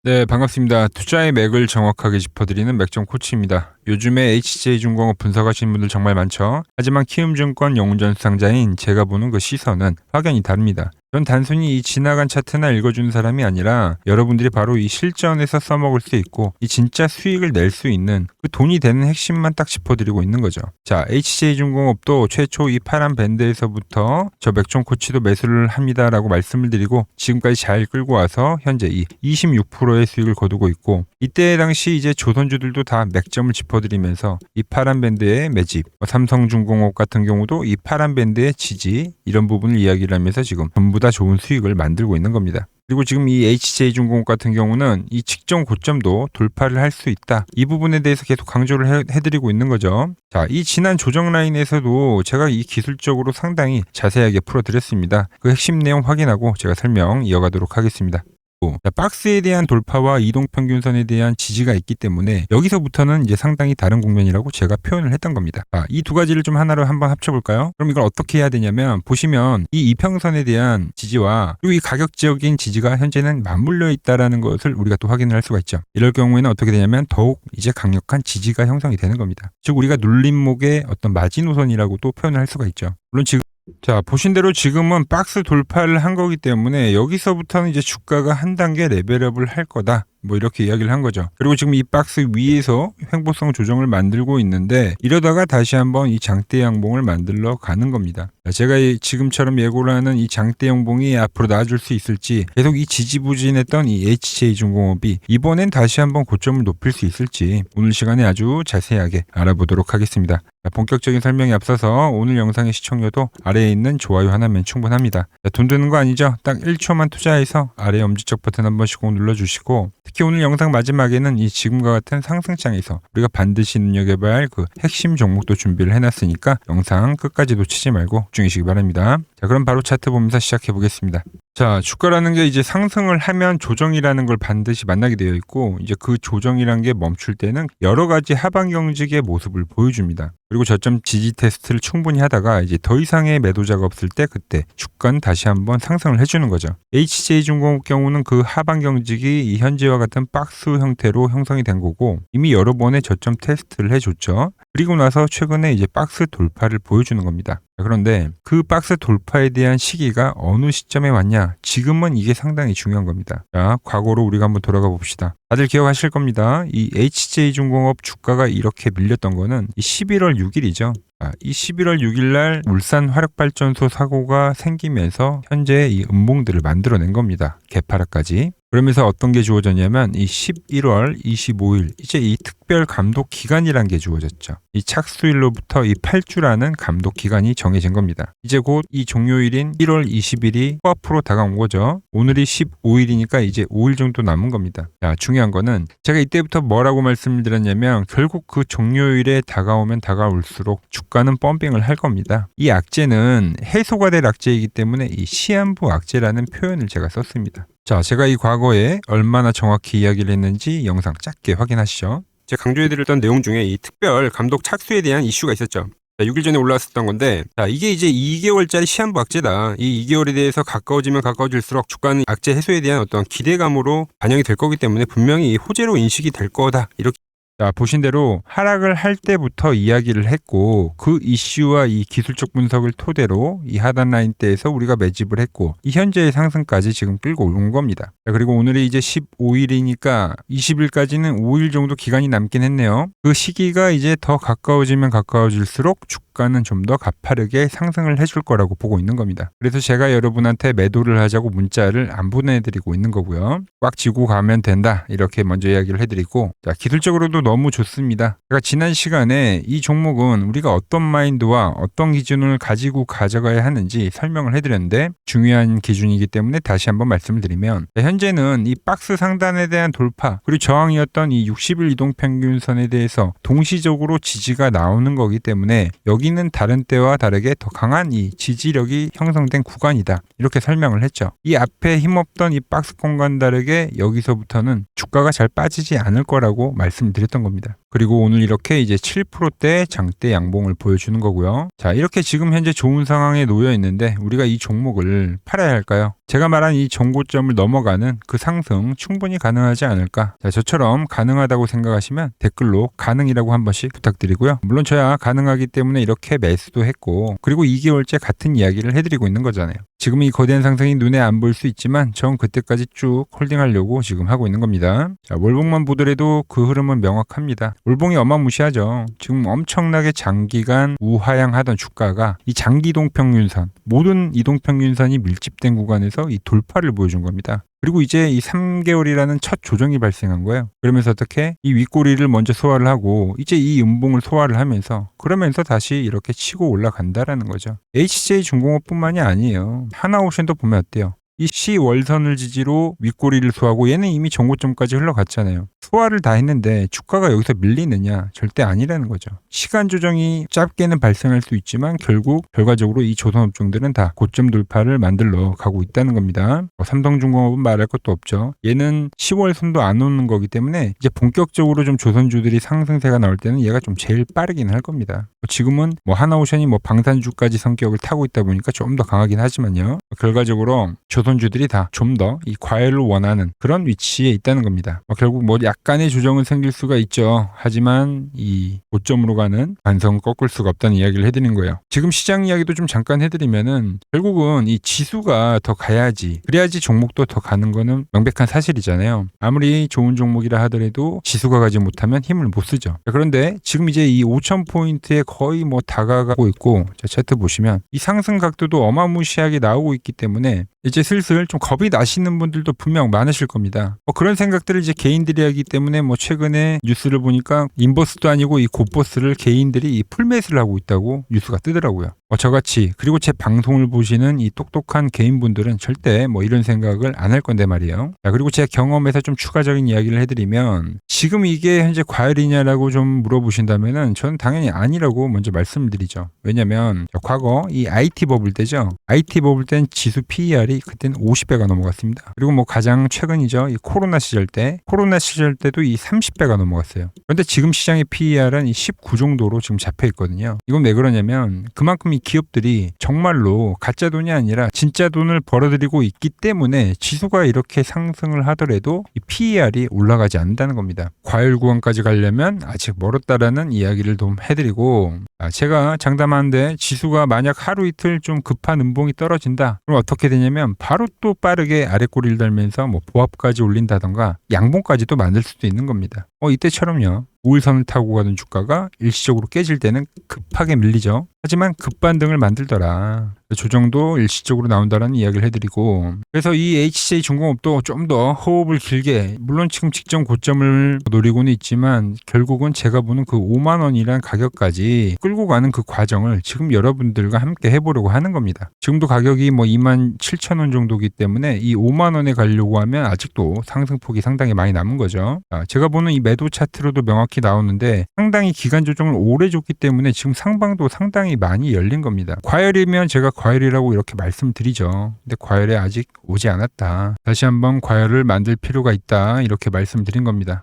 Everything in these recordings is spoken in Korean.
네, 반갑습니다. 투자의 맥을 정확하게 짚어드리는 맥점 코치입니다. 요즘에 HJ중공업 분석하시는 분들 정말 많죠. 하지만 키움증권 영웅전 수상자인 제가 보는 그 시선은 확연히 다릅니다. 전 단순히 이 지나간 차트나 읽어주는 사람이 아니라 여러분들이 바로 이 실전에서 써먹을 수 있고 이 진짜 수익을 낼 수 있는 그 돈이 되는 핵심만 딱 짚어드리고 있는 거죠. 자, HJ중공업도 최초 이 파란 밴드에서부터 저 맥점 코치도 매수를 합니다라고 말씀을 드리고 지금까지 잘 끌고 와서 현재 이 26%의 수익을 거두고 있고, 이때 당시 이제 조선주들도 다 맥점을 짚어드리면서 이 파란 밴드의 매집, 삼성중공업 같은 경우도 이 파란 밴드의 지지, 이런 부분을 이야기를 하면서 지금 전부 다 좋은 수익을 만들고 있는 겁니다. 그리고 지금 이 HJ중공업 같은 경우는 이 직전 고점도 돌파를 할 수 있다. 이 부분에 대해서 계속 강조를 해드리고 있는 거죠. 자, 이 지난 조정 라인에서도 제가 이 기술적으로 상당히 자세하게 풀어드렸습니다. 그 핵심 내용 확인하고 제가 설명 이어가도록 하겠습니다. 자, 박스에 대한 돌파와 이동평균선에 대한 지지가 있기 때문에 여기서부터는 이제 상당히 다른 국면이라고 제가 표현을 했던 겁니다. 이 두 가지를 좀 하나로 한번 합쳐볼까요? 그럼 이걸 어떻게 해야 되냐면, 보시면 이 이평선에 대한 지지와 그리고 이 가격적인 지지가 현재는 맞물려 있다라는 것을 우리가 또 확인을 할 수가 있죠. 이럴 경우에는 어떻게 되냐면 더욱 이제 강력한 지지가 형성이 되는 겁니다. 즉 우리가 눌림목의 어떤 마지노선이라고 또 표현을 할 수가 있죠. 물론 지금 자, 보신 대로 지금은 박스 돌파를 한 거기 때문에 여기서부터는 이제 주가가 한 단계 레벨업을 할 거다, 뭐 이렇게 이야기를 한 거죠. 그리고 지금 이 박스 위에서 횡보성 조정을 만들고 있는데, 이러다가 다시 한번 이 장대 양봉을 만들러 가는 겁니다. 제가 지금처럼 예고를 하는 이 장대 양봉이 앞으로 나아질 수 있을지, 계속 이 지지부진했던 이 HJ중공업이 이번엔 다시 한번 고점을 높일 수 있을지 오늘 시간에 아주 자세하게 알아보도록 하겠습니다. 본격적인 설명에 앞서서 오늘 영상의 시청료도 아래에 있는 좋아요 하나면 충분합니다. 돈 드는 거 아니죠? 딱 1초만 투자해서 아래 엄지척 버튼 한 번씩 꼭 눌러주시고, 특히 오늘 영상 마지막에는 이 지금과 같은 상승장에서 우리가 반드시 눈여겨봐야 할 그 핵심 종목도 준비를 해놨으니까 영상 끝까지 놓치지 말고 집중하시기 바랍니다. 자, 그럼 바로 차트 보면서 시작해 보겠습니다. 자, 주가라는 게 이제 상승을 하면 조정이라는 걸 반드시 만나게 되어 있고, 이제 그 조정이란 게 멈출 때는 여러 가지 하방 경직의 모습을 보여줍니다. 그리고 저점 지지 테스트를 충분히 하다가 이제 더 이상의 매도자가 없을 때 그때 주가는 다시 한번 상승을 해주는 거죠. HJ중공업 경우는 그 하방 경직이 이 현재와 같은 박스 형태로 형성이 된 거고, 이미 여러 번의 저점 테스트를 해줬죠. 그리고 나서 최근에 이제 박스 돌파를 보여주는 겁니다. 그런데 그 박스 돌파에 대한 시기가 어느 시점에 왔냐? 지금은 이게 상당히 중요한 겁니다. 자, 과거로 우리가 한번 돌아가 봅시다. 다들 기억하실 겁니다. 이 HJ중공업 주가가 이렇게 밀렸던 거는 이 11월 6일이죠. 이 11월 6일 날 울산 화력발전소 사고가 생기면서 현재 이 음봉들을 만들어낸 겁니다. 개파락까지. 그러면서 어떤 게 주어졌냐면 이 11월 25일 이제 이 특별 감독 기간이란 게 주어졌죠. 이 착수일로부터 이 8주라는 감독 기간이 정해진 겁니다. 이제 곧 이 종료일인 1월 20일이 코앞으로 다가온 거죠. 오늘이 15일이니까 이제 5일 정도 남은 겁니다. 자, 중요한 거는 제가 이때부터 뭐라고 말씀을 드렸냐면, 결국 그 종료일에 다가오면 다가올수록 주가는 펌핑을 할 겁니다. 이 악재는 해소가 될 악재이기 때문에 이 시한부 악재라는 표현을 제가 썼습니다. 자, 제가 이 과거에 얼마나 정확히 이야기를 했는지 영상 짧게 확인하시죠. 제가 강조해드렸던 내용 중에 이 특별 감독 착수에 대한 이슈가 있었죠. 자, 6일 전에 올라왔었던 건데, 자, 이게 이제 2개월짜리 시한부 악재다. 이 2개월에 대해서 가까워지면 가까워질수록 주가는 악재 해소에 대한 어떤 기대감으로 반영이 될 거기 때문에 분명히 호재로 인식이 될 거다, 이렇게. 자, 보신 대로 하락을 할 때부터 이야기를 했고, 그 이슈와 이 기술적 분석을 토대로 이 하단 라인대에서 우리가 매집을 했고, 이 현재의 상승까지 지금 끌고 온 겁니다. 자, 그리고 오늘이 이제 15일이니까 20일까지는 5일 정도 기간이 남긴 했네요. 그 시기가 이제 더 가까워지면 가까워질수록 주가는 좀 더 가파르게 상승을 해줄 거라고 보고 있는 겁니다. 그래서 제가 여러분한테 매도를 하자고 문자를 안 보내드리고 있는 거고요. 꽉 쥐고 가면 된다, 이렇게 먼저 이야기를 해드리고, 자, 기술적으로도 너무 좋습니다. 제가 지난 시간에 이 종목은 우리가 어떤 마인드와 어떤 기준을 가지고 가져가야 하는지 설명을 해드렸는데, 중요한 기준이기 때문에 다시 한번 말씀을 드리면, 현재는 이 박스 상단에 대한 돌파, 그리고 저항이었던 이 60일 이동평균선에 대해서 동시적으로 지지가 나오는 거기 때문에 여기는 다른 때와 다르게 더 강한 이 지지력이 형성된 구간이다, 이렇게 설명을 했죠. 이 앞에 힘없던 이 박스권과는 다르게 여기서부터는 주가가 잘 빠지지 않을 거라고 말씀드렸던 겁니다. 그리고 오늘 이렇게 이제 7%대 장대 양봉을 보여주는 거고요. 자, 이렇게 지금 현재 좋은 상황에 놓여 있는데 우리가 이 종목을 팔아야 할까요? 제가 말한 이 정고점을 넘어가는 그 상승 충분히 가능하지 않을까? 자, 저처럼 가능하다고 생각하시면 댓글로 가능이라고 한 번씩 부탁드리고요. 물론 저야 가능하기 때문에 이렇게 매수도 했고, 그리고 2개월째 같은 이야기를 해드리고 있는 거잖아요. 지금 이 거대한 상승이 눈에 안 보일 수 있지만 전 그때까지 쭉 홀딩하려고 지금 하고 있는 겁니다. 자, 월봉만 보더라도 그 흐름은 명확합니다. 월봉이 어마무시하죠. 지금 엄청나게 장기간 우하향하던 주가가 이 장기동평균선, 모든 이동평균선이 밀집된 구간에서 이 돌파를 보여준 겁니다. 그리고 이제 이 3개월이라는 첫 조정이 발생한 거예요. 그러면서 어떻게 이 윗꼬리를 먼저 소화를 하고 이제 이 음봉을 소화를 하면서 그러면서 다시 이렇게 치고 올라간다라는 거죠. HJ중공업뿐만이 아니에요. 하나오션도 보면 어때요? 이 C월선을 지지로 윗꼬리를 소화하고 얘는 이미 정고점까지 흘러갔잖아요. 소화를 다 했는데 주가가 여기서 밀리느냐? 절대 아니라는 거죠. 시간 조정이 짧게는 발생할 수 있지만 결국 결과적으로 이 조선업종들은 다 고점 돌파를 만들러 가고 있다는 겁니다. 삼성중공업은 말할 것도 없죠. 얘는 10월선도 안 오는 거기 때문에 이제 본격적으로 좀 조선주들이 상승세가 나올 때는 얘가 좀 제일 빠르긴 할 겁니다. 지금은 뭐 하나오션이 뭐 방산주까지 성격을 타고 있다 보니까 좀 더 강하긴 하지만요. 결과적으로 조선주들이 다 좀 더 이 과열을 원하는 그런 위치에 있다는 겁니다. 결국 뭐 약간의 조정은 생길 수가 있죠. 하지만 이 고점으로 가는 반성을 꺾을 수가 없다는 이야기를 해드린 거예요. 지금 시장 이야기도 좀 잠깐 해드리면은 결국은 이 지수가 더 가야지, 그래야지 종목도 더 가는 거는 명백한 사실이잖아요. 아무리 좋은 종목이라 하더라도 지수가 가지 못하면 힘을 못 쓰죠. 그런데 지금 이제 이 5,000포인트에 거의 뭐 다가가고 있고, 자, 차트 보시면 이 상승 각도도 어마무시하게 나오고 있기 때문에 이제 슬슬 좀 겁이 나시는 분들도 분명 많으실 겁니다. 그런 생각들을 이제 개인들이 하기 때문에 뭐 최근에 뉴스를 보니까 인버스도 아니고 이 곧버스를 개인들이 이 풀매수를 하고 있다고 뉴스가 뜨더라고요. 저같이, 그리고 제 방송을 보시는 이 똑똑한 개인분들은 절대 뭐 이런 생각을 안 할 건데 말이에요. 자, 그리고 제 경험에서 좀 추가적인 이야기를 해드리면 지금 이게 현재 과열이냐라고 좀 물어보신다면은 저는 당연히 아니라고 먼저 말씀을 드리죠. 왜냐면 과거 이 IT 버블 때죠. IT 버블 땐 지수 PER이 그때는 50배가 넘어갔습니다. 그리고 뭐 가장 최근이죠. 이 코로나 시절 때도 이 30배가 넘어갔어요. 그런데 지금 시장의 PER은 이 19 정도로 지금 잡혀 있거든요. 이건 왜 그러냐면 그만큼 이 기업들이 정말로 가짜 돈이 아니라 진짜 돈을 벌어들이고 있기 때문에 지수가 이렇게 상승을 하더라도 이 PER이 올라가지 않는다는 겁니다. 과열 구간까지 가려면 아직 멀었다라는 이야기를 좀 해드리고, 제가 장담하는데 지수가 만약 하루 이틀 좀 급한 음봉이 떨어진다. 그럼 어떻게 되냐면 바로 또 빠르게 아래꼬리를 달면서 뭐 보합까지 올린다던가 양봉까지도 만들 수도 있는 겁니다. 이때처럼요. 우일선을 타고 가던 주가가 일시적으로 깨질 때는 급하게 밀리죠. 하지만 급반등을 만들더라. 조정도 일시적으로 나온다는 이야기를 해드리고, 그래서 이 HJ중공업도 좀 더 호흡을 길게, 물론 지금 직전 고점을 노리고는 있지만 결국은 제가 보는 그 5만 원이란 가격까지 끌고 가는 그 과정을 지금 여러분들과 함께 해보려고 하는 겁니다. 지금도 가격이 뭐 2만 7천 원 정도이기 때문에 이 5만 원에 가려고 하면 아직도 상승폭이 상당히 많이 남은 거죠. 제가 보는 이 매도 차트로도 명확히 나오는데 상당히 기간 조정을 오래 줬기 때문에 지금 상방도 상당히 많이 열린 겁니다. 과열이면 제가 과열이라고 이렇게 말씀드리죠. 근데 과열에 아직 오지 않았다. 다시 한번 과열을 만들 필요가 있다. 이렇게 말씀드린 겁니다.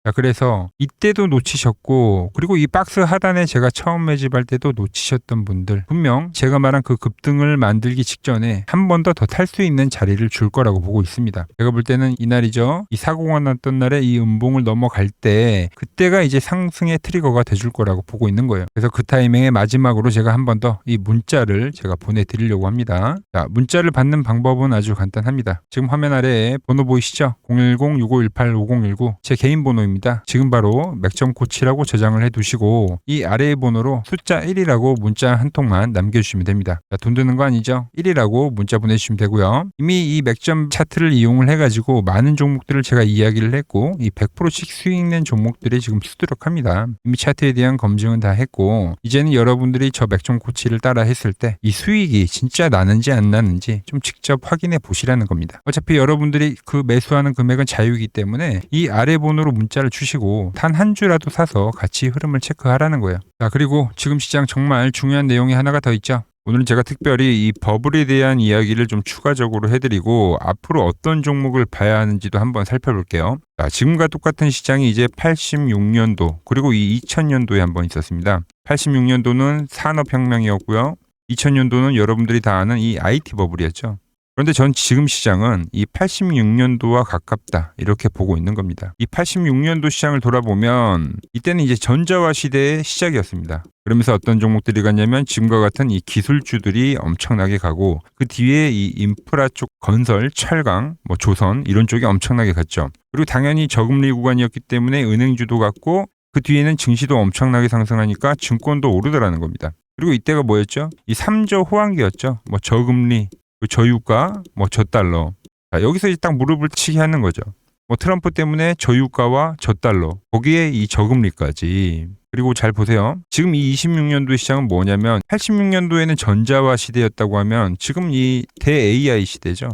자, 그래서 이때도 놓치셨고, 그리고 이 박스 하단에 제가 처음 매집할 때도 놓치셨던 분들, 분명 제가 말한 그 급등을 만들기 직전에 한 번 더 탈 수 있는 자리를 줄 거라고 보고 있습니다. 제가 볼 때는 이날이죠. 이 사고가 났던 날에 이 음봉을 넘어갈 때 그때가 이제 상승의 트리거가 돼줄 거라고 보고 있는 거예요. 그래서 그 타이밍에 마지막으로 제가 한 번 더 이 문자를 제가 보내드리려고 합니다. 자, 문자를 받는 방법은 아주 간단합니다. 지금 화면 아래에 번호 보이시죠? 010-6518-5019 제 개인 번호입니다. 지금 바로 맥점코치라고 저장을 해두시고 이 아래의 번호로 숫자 1이라고 문자 한 통만 남겨주시면 됩니다. 자, 돈 드는 거 아니죠? 1이라고 문자 보내주시면 되고요. 이미 이 맥점 차트를 이용을 해가지고 많은 종목들을 제가 이야기를 했고 이 100%씩 수익 낸 종목들이 지금 수두룩합니다. 이미 차트에 대한 검증은 다 했고 이제는 여러분들이 저 맥점코치를 따라 했을 때 이 수익이 진짜 나는지 안 나는지 좀 직접 확인해 보시라는 겁니다. 어차피 여러분들이 그 매수하는 금액은 자유이기 때문에 이 아래 번호로 문자를 주시고 단 한 주라도 사서 같이 흐름을 체크하라는 거예요. 자, 그리고 지금 시장 정말 중요한 내용이 하나가 더 있죠. 오늘은 제가 특별히 이 버블에 대한 이야기를 좀 추가적으로 해드리고 앞으로 어떤 종목을 봐야 하는지도 한번 살펴볼게요. 자, 지금과 똑같은 시장이 이제 86년도 그리고 이 2000년도에 한번 있었습니다. 86년도는 산업혁명이었고요. 2000년도는 여러분들이 다 아는 이 IT 버블이었죠. 그런데 전 지금 시장은 이 86년도와 가깝다 이렇게 보고 있는 겁니다. 이 86년도 시장을 돌아보면 이때는 이제 전자화 시대의 시작이었습니다. 그러면서 어떤 종목들이 갔냐면 지금과 같은 이 기술주들이 엄청나게 가고 그 뒤에 이 인프라 쪽 건설, 철강, 뭐 조선 이런 쪽이 엄청나게 갔죠. 그리고 당연히 저금리 구간이었기 때문에 은행주도 갔고 그 뒤에는 증시도 엄청나게 상승하니까 증권도 오르더라는 겁니다. 그리고 이때가 뭐였죠? 이 3조 호황기였죠. 뭐 저금리, 저유가, 뭐 저달러. 자, 여기서 이제 딱 무릎을 치게 하는 거죠. 뭐 트럼프 때문에 저유가와 저달러, 거기에 이 저금리까지. 그리고 잘 보세요. 지금 이 26년도 시장은 뭐냐면 86년도에는 전자화 시대였다고 하면 지금 이 대 AI 시대죠.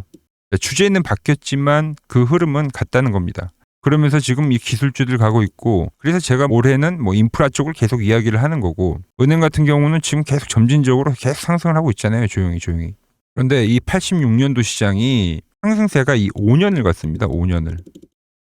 주제는 바뀌었지만 그 흐름은 같다는 겁니다. 그러면서 지금 이 기술주들 가고 있고 그래서 제가 올해는 뭐 인프라 쪽을 계속 이야기를 하는 거고 은행 같은 경우는 지금 계속 점진적으로 계속 상승을 하고 있잖아요. 조용히. 그런데 이 86년도 시장이 상승세가 이 5년을 갔습니다. 5년을.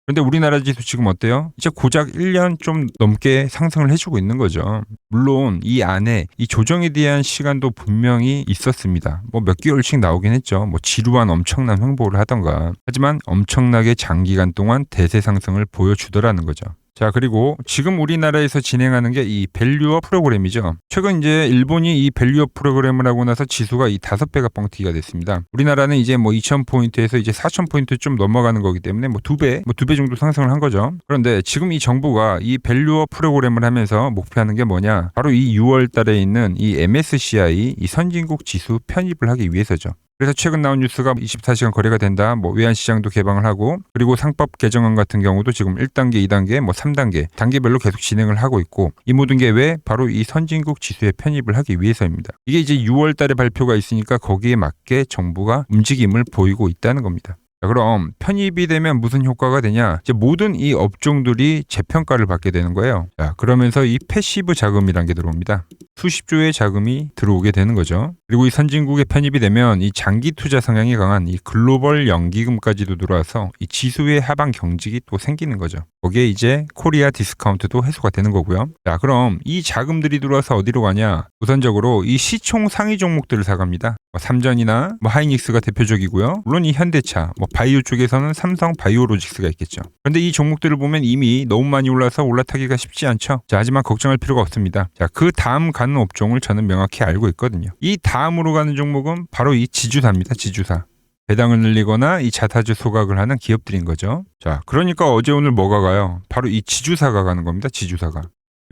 그런데 우리나라 지수 지금 어때요? 이제 고작 1년 좀 넘게 상승을 해주고 있는 거죠. 물론 이 안에 이 조정에 대한 시간도 분명히 있었습니다. 뭐 몇 개월씩 나오긴 했죠. 뭐 지루한 엄청난 횡보를 하던가. 하지만 엄청나게 장기간 동안 대세 상승을 보여주더라는 거죠. 자, 그리고 지금 우리나라에서 진행하는 게 이 밸류업 프로그램이죠. 최근 이제 일본이 이 밸류업 프로그램을 하고 나서 지수가 이 5배가 뻥튀기가 됐습니다. 우리나라는 이제 뭐 2000포인트에서 이제 4000포인트 좀 넘어가는 거기 때문에 뭐 2배 정도 상승을 한 거죠. 그런데 지금 이 정부가 이 밸류업 프로그램을 하면서 목표하는 게 뭐냐? 바로 이 6월 달에 있는 이 MSCI 이 선진국 지수 편입을 하기 위해서죠. 그래서 최근 나온 뉴스가 24시간 거래가 된다. 뭐 외환시장도 개방을 하고 그리고 상법 개정안 같은 경우도 지금 1단계, 2단계, 뭐 3단계 단계별로 계속 진행을 하고 있고 이 모든 게 왜? 바로 이 선진국 지수에 편입을 하기 위해서입니다. 이게 이제 6월 달에 발표가 있으니까 거기에 맞게 정부가 움직임을 보이고 있다는 겁니다. 자, 그럼 편입이 되면 무슨 효과가 되냐? 이제 모든 이 업종들이 재평가를 받게 되는 거예요. 자, 그러면서 이 패시브 자금이란 게 들어옵니다. 수십조의 자금이 들어오게 되는 거죠. 그리고 이 선진국에 편입이 되면 이 장기 투자 성향이 강한 이 글로벌 연기금까지도 들어와서 이 지수의 하방 경직이 또 생기는 거죠. 거기에 이제 코리아 디스카운트도 해소가 되는 거고요. 자, 그럼 이 자금들이 들어와서 어디로 가냐? 우선적으로 이 시총 상위 종목들을 사갑니다. 삼전이나 뭐 하이닉스가 대표적이고요. 물론 이 현대차, 뭐 바이오 쪽에서는 삼성 바이오로직스가 있겠죠. 그런데 이 종목들을 보면 이미 너무 많이 올라서 올라타기가 쉽지 않죠. 자, 하지만 걱정할 필요가 없습니다. 자, 그 다음 가는 업종을 저는 명확히 알고 있거든요. 이 다음으로 가는 종목은 바로 이 지주사입니다. 지주사. 배당을 늘리거나 이 자사주 소각을 하는 기업들인 거죠. 자, 그러니까 어제 오늘 뭐가 가요? 바로 이 지주사가 가는 겁니다. 지주사가.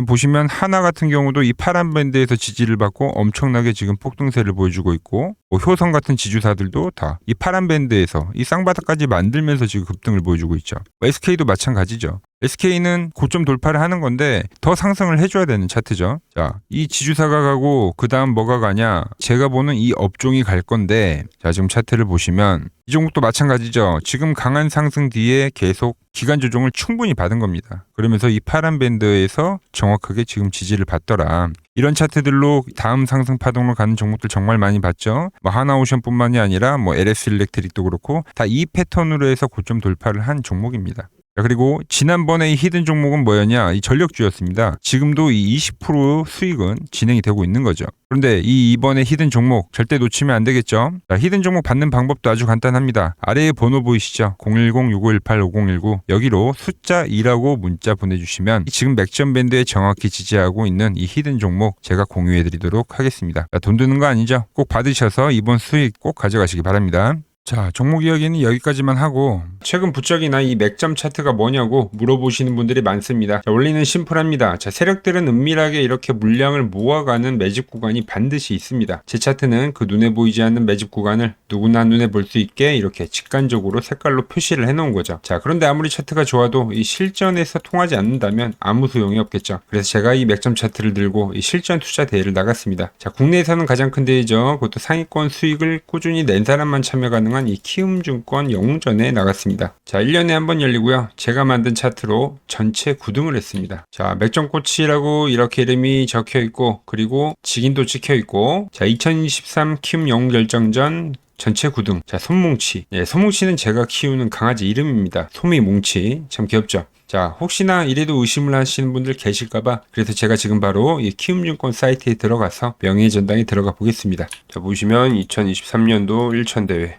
보시면 하나 같은 경우도 이 파란 밴드에서 지지를 받고 엄청나게 지금 폭등세를 보여주고 있고 뭐 효성 같은 지주사들도 다 이 파란 밴드에서 이 쌍바닥까지 만들면서 지금 급등을 보여주고 있죠. SK도 마찬가지죠. SK는 고점 돌파를 하는 건데 더 상승을 해줘야 되는 차트죠. 자, 이 지주사가 가고 그 다음 뭐가 가냐? 제가 보는 이 업종이 갈 건데 자, 지금 차트를 보시면 이 종목도 마찬가지죠. 지금 강한 상승 뒤에 계속 기간 조정을 충분히 받은 겁니다. 그러면서 이 파란 밴드에서 정확하게 지금 지지를 받더라. 이런 차트들로 다음 상승 파동으로 가는 종목들 정말 많이 봤죠. 뭐 하나오션뿐만이 아니라 뭐 LS 일렉트릭도 그렇고 다 이 패턴으로 해서 고점 돌파를 한 종목입니다. 자, 그리고 지난번에 이 히든 종목은 뭐였냐? 이 전력주였습니다. 지금도 이 20% 수익은 진행이 되고 있는 거죠. 그런데 이번에 히든 종목 절대 놓치면 안 되겠죠? 자, 히든 종목 받는 방법도 아주 간단합니다. 아래에 번호 보이시죠? 010-6518-5019 여기로 숫자 2라고 문자 보내주시면 지금 맥점 밴드에 정확히 지지하고 있는 이 히든 종목 제가 공유해드리도록 하겠습니다. 자, 돈 드는 거 아니죠? 꼭 받으셔서 이번 수익 꼭 가져가시기 바랍니다. 자, 종목 이야기는 여기까지만 하고 최근 부쩍이나 이 맥점 차트가 뭐냐고 물어보시는 분들이 많습니다. 자, 원리는 심플합니다. 자, 세력들은 은밀하게 이렇게 물량을 모아가는 매집 구간이 반드시 있습니다. 제 차트는 그 눈에 보이지 않는 매집 구간을 누구나 눈에 볼 수 있게 이렇게 직관적으로 색깔로 표시를 해놓은 거죠. 자, 그런데 아무리 차트가 좋아도 이 실전에서 통하지 않는다면 아무 소용이 없겠죠. 그래서 제가 이 맥점 차트를 들고 이 실전 투자 대회를 나갔습니다. 자, 국내에서는 가장 큰 대회죠. 그것도 상위권 수익을 꾸준히 낸 사람만 참여 가능한 유명한 이 키움증권 영웅전에 나갔습니다. 자, 1년에 한 번 열리고요. 제가 만든 차트로 전체 9등을 했습니다. 자, 맥점코치라고 이렇게 이름이 적혀 있고, 그리고 직인도 찍혀 있고, 자, 2023 키움 영웅 결정전 전체 9등. 자, 솜뭉치. 예, 솜뭉치는 제가 키우는 강아지 이름입니다. 솜이뭉치. 참 귀엽죠? 자, 혹시나 이래도 의심을 하시는 분들 계실까봐 그래서 제가 지금 바로 이 키움증권 사이트에 들어가서 명예의 전당에 들어가 보겠습니다. 자, 보시면 2023년도 1천대회.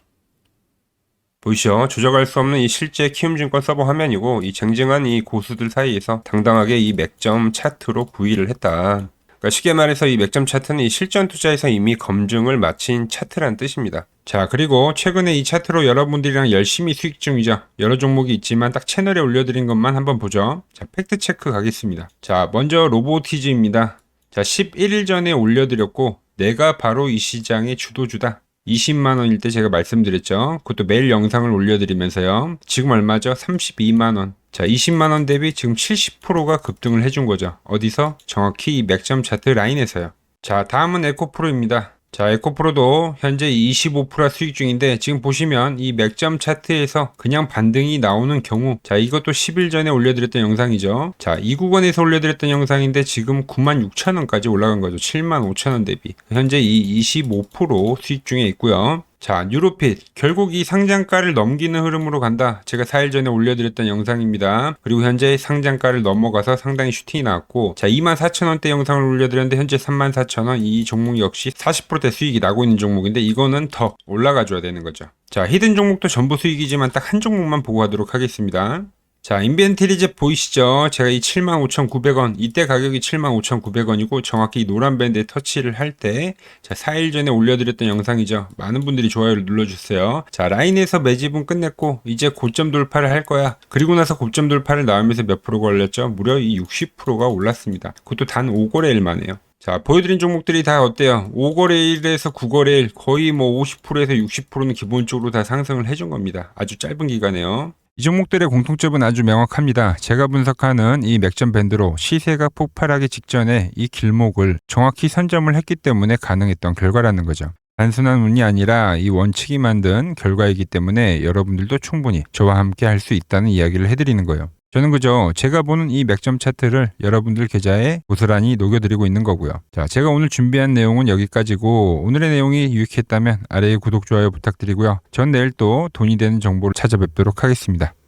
보이시죠? 조작할 수 없는 이 실제 키움증권 서버 화면이고, 이 쟁쟁한 이 고수들 사이에서 당당하게 이 맥점 차트로 9위를 했다. 그러니까 쉽게 말해서 이 맥점 차트는 이 실전 투자에서 이미 검증을 마친 차트란 뜻입니다. 자, 그리고 최근에 이 차트로 여러분들이랑 열심히 수익 중이죠. 여러 종목이 있지만 딱 채널에 올려드린 것만 한번 보죠. 자, 팩트 체크 가겠습니다. 자, 먼저 로보티즈입니다. 자, 11일 전에 올려드렸고, 내가 바로 이 시장의 주도주다. 20만원일 때 제가 말씀드렸죠. 그것도 매일 영상을 올려드리면서요. 지금 얼마죠? 32만원. 자, 20만원 대비 지금 70%가 급등을 해준 거죠. 어디서? 정확히 이 맥점 차트 라인에서요. 자, 다음은 에코프로입니다. 자, 에코프로도 현재 25% 수익 중인데 지금 보시면 이 맥점 차트에서 그냥 반등이 나오는 경우, 자, 이것도 10일 전에 올려드렸던 영상이죠. 자, 이 구간에서 올려드렸던 영상인데 지금 96,000원까지 올라간 거죠. 75,000원 대비. 현재 이 25% 수익 중에 있고요. 자, 뉴로핏. 결국 이 상장가를 넘기는 흐름으로 간다. 제가 4일 전에 올려드렸던 영상입니다. 그리고 현재 상장가를 넘어가서 상당히 슈팅이 나왔고, 자, 24,000원대 영상을 올려드렸는데 현재 34,000원. 이 종목 역시 40%대 수익이 나고 있는 종목인데 이거는 더 올라가줘야 되는 거죠. 자, 히든 종목도 전부 수익이지만 딱 한 종목만 보고 가도록 하겠습니다. 자, 인벤트리즈 보이시죠? 제가 이 75,900원, 이때 가격이 75,900원이고 정확히 노란 밴드에 터치를 할 때, 자, 4일 전에 올려드렸던 영상이죠. 많은 분들이 좋아요를 눌러주세요. 자, 라인에서 매집은 끝냈고 이제 고점 돌파를 할 거야. 그리고 나서 고점 돌파를 나오면서 몇 프로가 올렸죠? 무려 이 60%가 올랐습니다. 그것도 단 5거래일 만에요. 자, 보여드린 종목들이 다 어때요? 5거래일에서 9거래일 거의 뭐 50%에서 60%는 기본적으로 다 상승을 해준 겁니다. 아주 짧은 기간에요. 이 종목들의 공통점은 아주 명확합니다. 제가 분석하는 이 맥점 밴드로 시세가 폭발하기 직전에 이 길목을 정확히 선점을 했기 때문에 가능했던 결과라는 거죠. 단순한 운이 아니라 이 원칙이 만든 결과이기 때문에 여러분들도 충분히 저와 함께 할 수 있다는 이야기를 해드리는 거예요. 저는 그저 제가 보는 이 맥점 차트를 여러분들 계좌에 고스란히 녹여드리고 있는 거고요. 자, 제가 오늘 준비한 내용은 여기까지고 오늘의 내용이 유익했다면 아래에 구독, 좋아요 부탁드리고요. 전 내일 또 돈이 되는 정보를 찾아뵙도록 하겠습니다.